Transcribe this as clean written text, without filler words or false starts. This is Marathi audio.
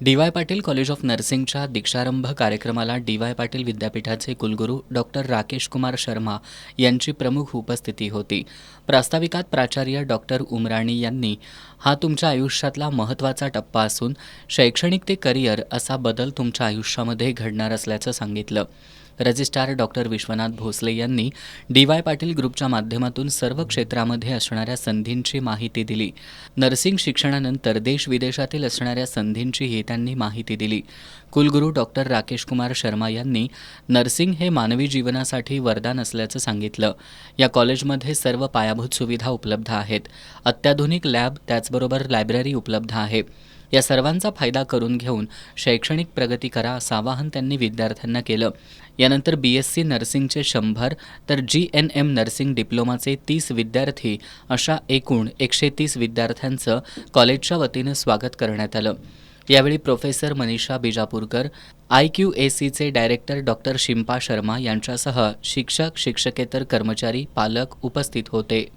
डी.वाय. पाटील कॉलेज ऑफ नर्सिंगच्या दीक्षारंभ कार्यक्रमाला डी.वाय. पाटील विद्यापीठाचे कुलगुरू डॉक्टर राकेश कुमार शर्मा यांची प्रमुख उपस्थिती होती. प्रास्ताविकात प्राचार्य डॉक्टर उमराणी यांनी हा तुमच्या आयुष्यातला महत्त्वाचा टप्पा असून शैक्षणिक ते करिअर असा बदल तुमच्या आयुष्यामध्ये घडणार असल्याचं सांगितलं. रजिस्ट्रार डॉक्टर विश्वनाथ भोसले यांनी डी.वाय. पाटील ग्रुपच्या माध्यमातून सर्व क्षेत्रामध्ये असणाऱ्या संधींची माहिती दिली. नर्सिंग शिक्षणानंतर देश-विदेशातील असणाऱ्या संधींचीही त्यांनी माहिती दिली. कुलगुरू डॉक्टर राकेश कुमार शर्मा यांनी नर्सिंग हे मानवी जीवनासाठी वरदान असल्याचं सांगितलं. या कॉलेजमध्ये सर्व पायाभूत सुविधा उपलब्ध आहेत. अत्याधुनिक लॅब त्याचबरोबर लायब्ररी उपलब्ध आहे. या सर्वांचा फायदा करून घेऊन शैक्षणिक प्रगती करा असं आवाहन त्यांनी विद्यार्थ्यांना केलं. यानंतर BSc नर्सिंगचे 100 तर GNM नर्सिंग डिप्लोमाचे 30 विद्यार्थी अशा एकूण 130 विद्यार्थ्यांचं कॉलेजच्या वतीनं स्वागत करण्यात आलं. यावेळी प्रोफेसर मनीषा बिजापूरकर, IQACचे डायरेक्टर डॉक्टर शिंपा शर्मा यांच्यासह शिक्षक, शिक्षकेतर कर्मचारी, पालक उपस्थित होते.